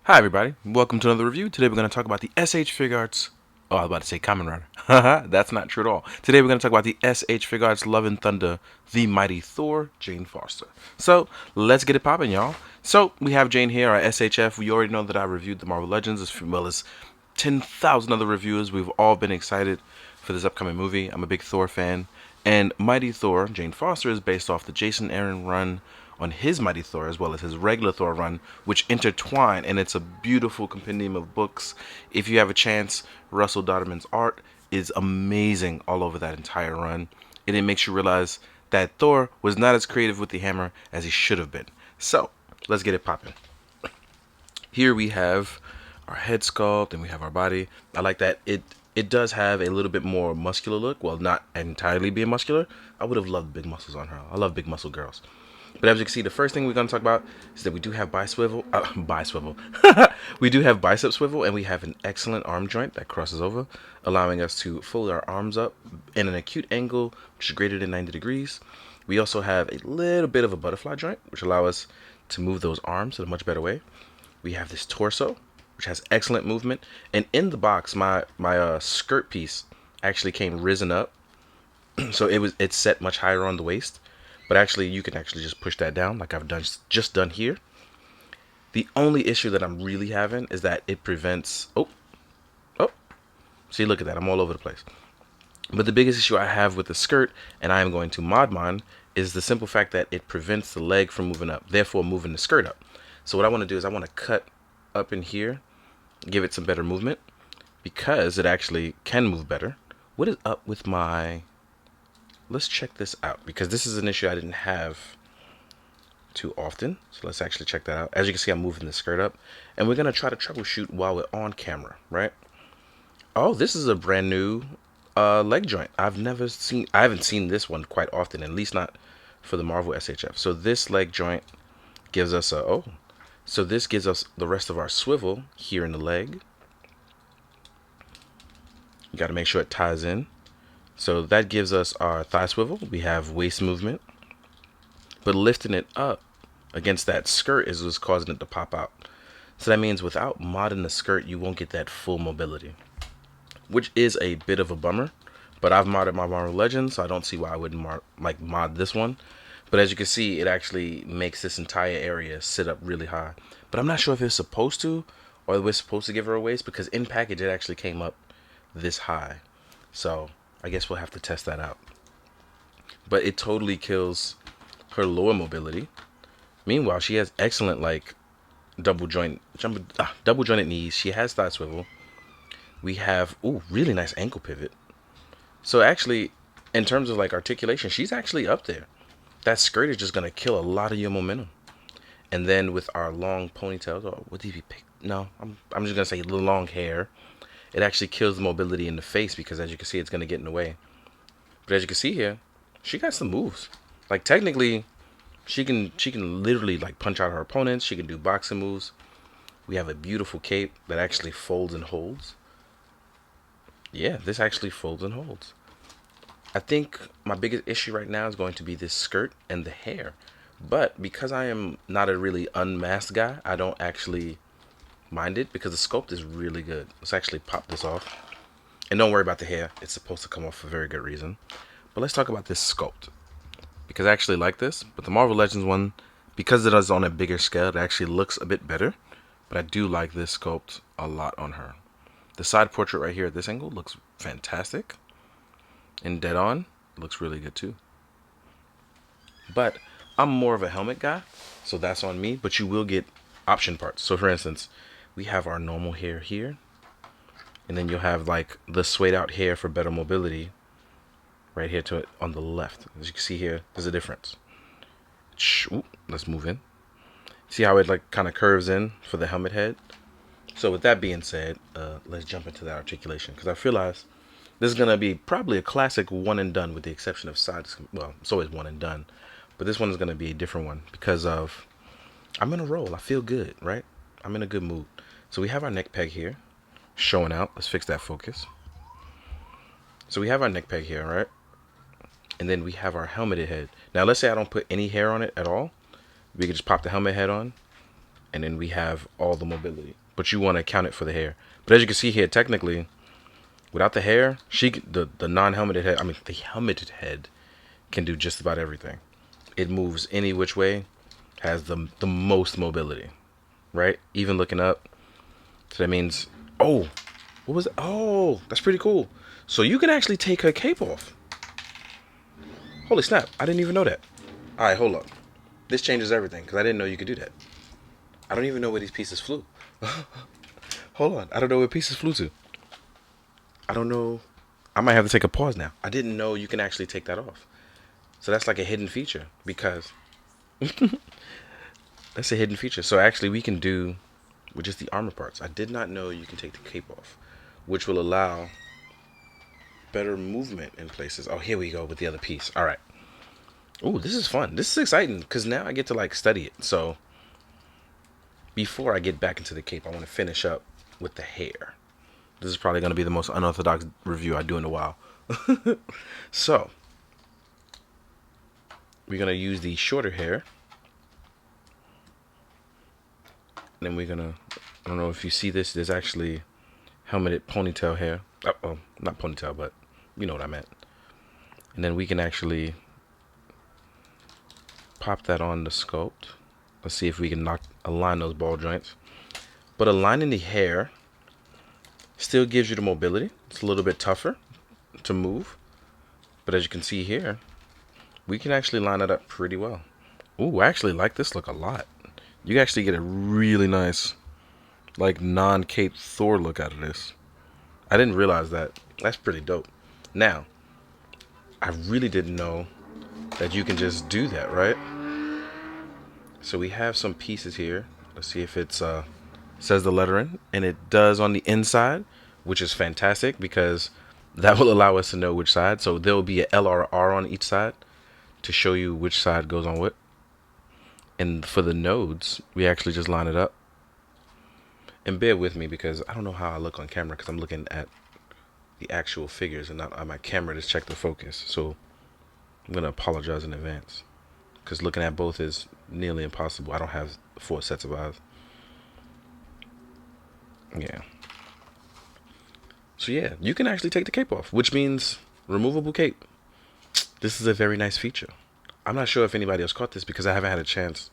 Hi everybody, welcome to another review. Today we're going to talk about the SH Figuarts. Oh, I was about to say Kamen Rider. Haha, that's not true at all. Today we're going to talk about the SH Figuarts Love and Thunder, the Mighty Thor, Jane Foster. So let's get it popping, y'all. So we have Jane here, our SHF. We already know that I reviewed the Marvel Legends as well as 10,000 other reviewers. We've all been excited for this upcoming movie. I'm a big Thor fan. And Mighty Thor, Jane Foster, is based off the Jason Aaron run on his Mighty Thor as well as his regular Thor run, which intertwine, and it's a beautiful compendium of books. If you have a chance, Russell Dodderman's art is amazing all over that entire run, and it makes you realize that Thor was not as creative with the hammer as he should have been. So, let's get it popping. Here we have our head sculpt and we have our body. I like that it does have a little bit more muscular look. Well, not entirely being muscular. I would have loved big muscles on her. I love big muscle girls. But as you can see, the first thing we're going to talk about is that we do have biswivel. We do have bicep swivel, and we have an excellent arm joint that crosses over, allowing us to fold our arms up in an acute angle, which is greater than 90 degrees. We also have a little bit of a butterfly joint, which allows us to move those arms in a much better way. We have this torso, which has excellent movement. And in the box, my skirt piece actually came risen up, so it's set much higher on the waist. But actually, you can actually just push that down, like I've done here. The only issue that I'm really having is that it prevents. Oh, see, look at that. I'm all over the place. But the biggest issue I have with the skirt, and I am going to mod mine, is the simple fact that it prevents the leg from moving up, therefore moving the skirt up. So what I want to do is I want to cut up in here, give it some better movement, because it actually can move better. What is up with my... Let's check this out, because this is an issue I didn't have too often. So let's actually check that out. As you can see, I'm moving the skirt up, and we're going to try to troubleshoot while we're on camera, right? Oh, this is a brand new leg joint. I haven't seen this one quite often, at least not for the Marvel SHF. So this leg joint gives us so this gives us the rest of our swivel here in the leg. You got to make sure it ties in. So that gives us our thigh swivel. We have waist movement, but lifting it up against that skirt is what's causing it to pop out. So that means without modding the skirt, you won't get that full mobility, which is a bit of a bummer. But I've modded my Marvel Legends, so I don't see why I wouldn't mod this one. But as you can see, it actually makes this entire area sit up really high. But I'm not sure if it's supposed to, or we're supposed to give her a waist, because in package it actually came up this high. So I guess we'll have to test that out. But it totally kills her lower mobility. Meanwhile, she has excellent double jointed knees. She has thigh swivel. We have really nice ankle pivot. So actually, in terms of articulation, she's actually up there. That skirt is just gonna kill a lot of your momentum. And then with our long ponytails, or would these be picked? No, I'm just gonna say the long hair. It actually kills the mobility in the face, because as you can see, it's gonna get in the way. But as you can see here, she got some moves. Technically, she can literally punch out her opponents. She can do boxing moves. We have a beautiful cape that actually folds and holds. Yeah, this actually folds and holds. I think my biggest issue right now is going to be this skirt and the hair. But because I am not a really unmasked guy, I don't actually mind it, because the sculpt is really good. Let's actually pop this off. And don't worry about the hair. It's supposed to come off for a very good reason. But let's talk about this sculpt, because I actually like this. But the Marvel Legends one, because it is on a bigger scale, it actually looks a bit better. But I do like this sculpt a lot on her. The side portrait right here at this angle looks fantastic. And dead on, it looks really good too. But I'm more of a helmet guy, so that's on me. But you will get option parts. So for instance, we have our normal hair here, and then you'll have the swayed out hair for better mobility right here to it on the left. As you can see here, there's a difference. Let's move in. See how it kind of curves in for the helmet head? So with that being said, let's jump into that articulation, because I realize this is going to be probably a classic one and done, with the exception of sides. Well, it's always one and done, but this one is going to be a different one, because I'm in a roll. I feel good, right? I'm in a good mood. So we have our neck peg here showing out. Let's fix that focus. So we have our neck peg here, right? And then we have our helmeted head. Now let's say I don't put any hair on it at all. We can just pop the helmet head on, and then we have all the mobility. But you want to count it for the hair. But as you can see here, technically, without the hair, the non-helmeted head, I mean the helmeted head, can do just about everything. It moves any which way, has the most mobility, right? Even looking up. So that means, oh, what was it? Oh, that's pretty cool. So you can actually take her cape off. Holy snap, I didn't even know that. All right, hold up. This changes everything because I didn't know you could do that. I don't even know where these pieces flew. Hold on, I don't know where pieces flew to. I don't know. I might have to take a pause now. I didn't know you can actually take that off. So that's like a hidden feature because that's a hidden feature. So actually we can do with just the armor parts. I did not know you can take the cape off, which will allow better movement in places. Oh, here we go with the other piece. All right. Oh, this is fun. This is exciting because now I get to like study it. So before I get back into the cape, I want to finish up with the hair. This is probably going to be the most unorthodox review I do in a while. So we're going to use the shorter hair. And then we're going to, I don't know if you see this, there's actually helmeted ponytail hair. Oh, not ponytail, but you know what I meant. And then we can actually pop that on the sculpt. Let's see if we can align those ball joints. But aligning the hair still gives you the mobility. It's a little bit tougher to move. But as you can see here, we can actually line it up pretty well. Ooh, I actually like this look a lot. You actually get a really nice, like, non-cape Thor look out of this. I didn't realize that. That's pretty dope. Now, I really didn't know that you can just do that, right? So we have some pieces here. Let's see if it's says the lettering, and it does on the inside, which is fantastic because that will allow us to know which side. So there will be a L or a R on each side to show you which side goes on what. And for the nodes, we actually just line it up. And bear with me because I don't know how I look on camera because I'm looking at the actual figures and not on my camera to check the focus. So I'm going to apologize in advance because looking at both is nearly impossible. I don't have 4 sets of eyes. Yeah. So yeah, you can actually take the cape off, which means removable cape. This is a very nice feature. I'm not sure if anybody else caught this because I haven't had a chance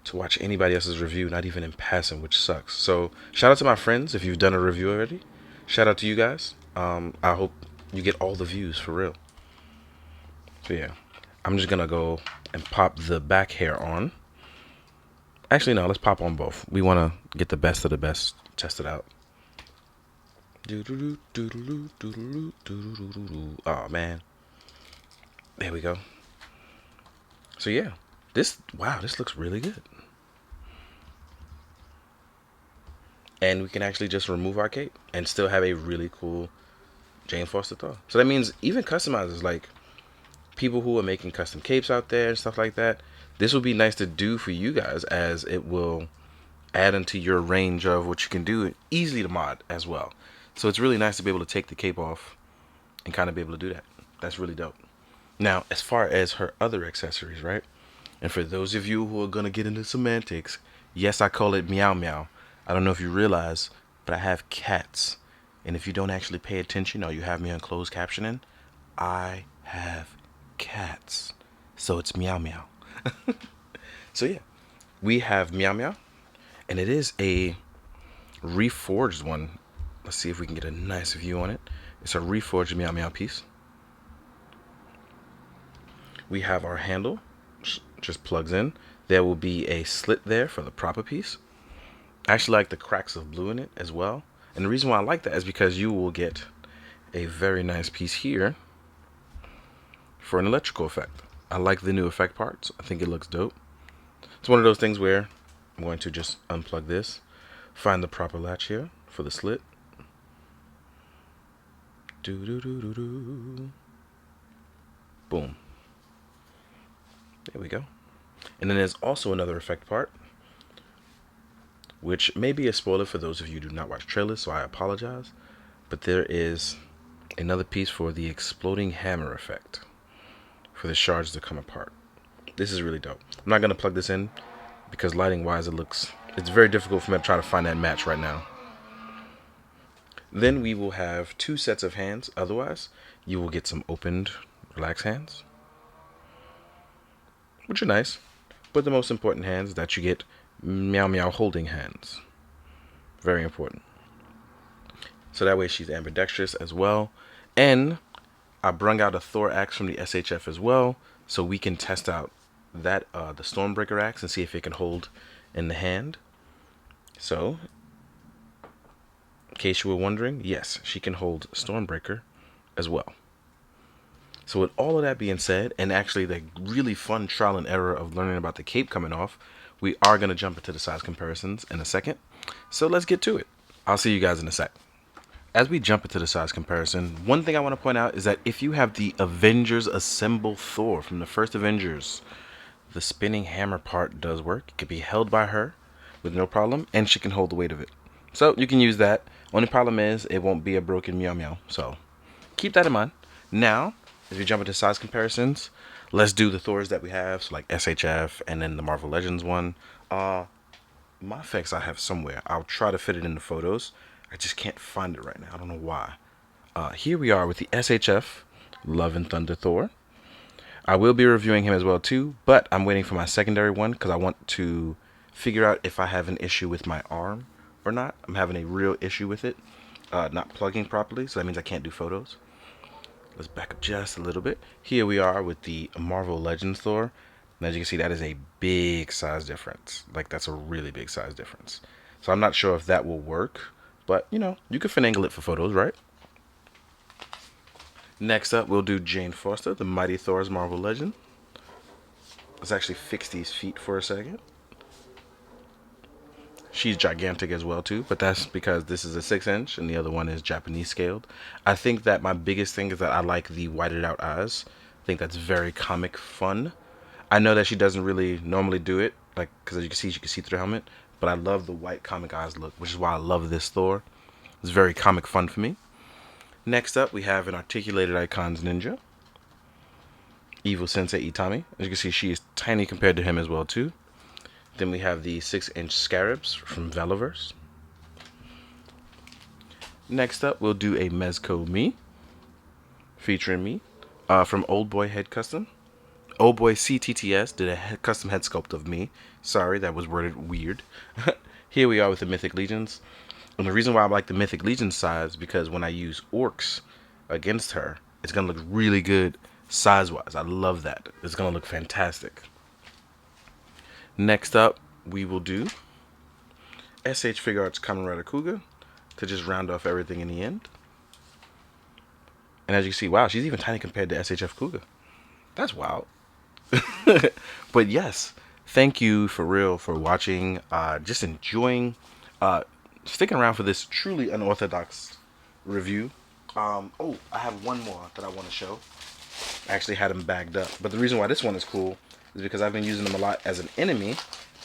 to watch anybody else's review, not even in passing, which sucks. So shout out to my friends if you've done a review already. Shout out to you guys. I hope you get all the views for real. So yeah, I'm just gonna go and pop the back hair on. Actually, no, let's pop on both. We want to get the best of the best tested out. Oh man, there we go. So yeah, this looks really good. And we can actually just remove our cape and still have a really cool Jane Foster Thor. So that means even customizers, like people who are making custom capes out there and stuff like that, this will be nice to do for you guys as it will add into your range of what you can do, easily to mod as well. So it's really nice to be able to take the cape off and kind of be able to do that. That's really dope. Now, as far as her other accessories, right? And for those of you who are going to get into semantics, yes, I call it meow meow. I don't know if you realize, but I have cats. And if you don't actually pay attention or you have me on closed captioning, I have cats. So it's meow meow. So yeah, we have meow meow. And it is a reforged one. Let's see if we can get a nice view on it. It's a reforged meow meow piece. We have our handle, just plugs in. There will be a slit there for the proper piece. I actually like the cracks of blue in it as well. And the reason why I like that is because you will get a very nice piece here for an electrical effect. I like the new effect parts. I think it looks dope. It's one of those things where I'm going to just unplug this, find the proper latch here for the slit. Boom. There we go. And then there's also another effect part, which may be a spoiler for those of you who do not watch trailers, so I apologize. But there is another piece for the exploding hammer effect for the shards to come apart. This is really dope. I'm not going to plug this in because lighting wise it looks It's very difficult for me to try to find that match right now. Then we will have 2 sets of hands. Otherwise, you will get some opened, relaxed hands, which are nice. But the most important hands that you get, meow meow holding hands. Very important. So that way she's ambidextrous as well. And I brung out a Thor axe from the SHF as well, so we can test out that the Stormbreaker axe and see if it can hold in the hand. So, in case you were wondering, yes, she can hold Stormbreaker as well. So with all of that being said, and actually the really fun trial and error of learning about the cape coming off, we are going to jump into the size comparisons in a second. So let's get to it. I'll see you guys in a sec. As we jump into the size comparison, one thing I want to point out is that if you have the Avengers Assemble Thor from the first Avengers, the spinning hammer part does work. It can be held by her with no problem, and she can hold the weight of it. So you can use that. Only problem is it won't be a broken meow meow. So keep that in mind. Now, as we jump into size comparisons, let's do the Thors that we have, so like SHF and then the Marvel Legends one. My effects I have somewhere. I'll try to fit it in the photos. I just can't find it right now. I don't know why. Here we are with the SHF Love and Thunder Thor. I will be reviewing him as well too, but I'm waiting for my secondary one because I want to figure out if I have an issue with my arm or not. I'm having a real issue with it, not plugging properly, so that means I can't do photos. Let's back up just a little bit. Here we are with the Marvel Legends Thor. And as you can see, that is a big size difference. Like, that's a really big size difference. So I'm not sure if that will work, but, you know, you can finagle it for photos, right? Next up, we'll do Jane Foster, the Mighty Thor's Marvel Legend. Let's actually fix these feet for a second. She's gigantic as well too, but that's because this is a 6-inch and the other one is Japanese scaled. I think that my biggest thing is that I like the whited out eyes. I think that's very comic fun. I know that she doesn't really normally do it, like, because as you can see, she can see through the helmet, but I love the white comic eyes look, which is why I love this Thor. It's very comic fun for me. Next up, we have an articulated icons ninja, Evil Sensei Itami. As you can see, she is tiny compared to him as well too. Then we have the 6-inch Scarabs from Veliverse. Next up, we'll do a Mezco Me, featuring me, from Old Boy Head Custom. Old Boy CTTS did a custom head sculpt of me. Sorry, that was worded weird. Here we are with the Mythic Legions. And the reason why I like the Mythic Legion size is because when I use orcs against her, it's going to look really good size-wise. I love that. It's going to look fantastic. Next up, we will do SH Figuarts Kamen Rider Kuga to just round off everything in the end. And as you see, wow, she's even tiny compared to SHF Kuga. That's wild. But yes, thank you for real for watching. Just enjoying, sticking around for this truly unorthodox review. Oh, I have one more that I want to show. I actually had him bagged up. But the reason why this one is cool is because I've been using him a lot as an enemy.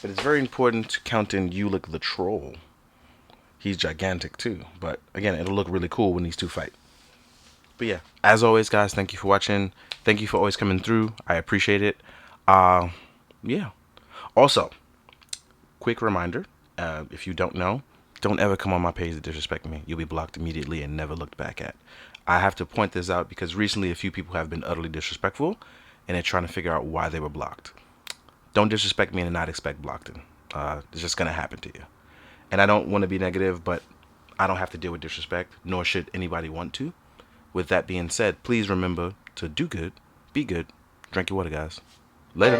But it's very important to count in Ulick the Troll. He's gigantic too. But again, it'll look really cool when these two fight. But yeah, as always, guys, thank you for watching. Thank you for always coming through. I appreciate it. Yeah. Also, quick reminder, if you don't know, don't ever come on my page to disrespect me. You'll be blocked immediately and never looked back at. I have to point this out because recently a few people have been utterly disrespectful and they're trying to figure out why they were blocked. Don't disrespect me and not expect blocked. It's just going to happen to you. And I don't want to be negative, but I don't have to deal with disrespect, nor should anybody want to. With that being said, please remember to do good, be good, drink your water, guys. Later.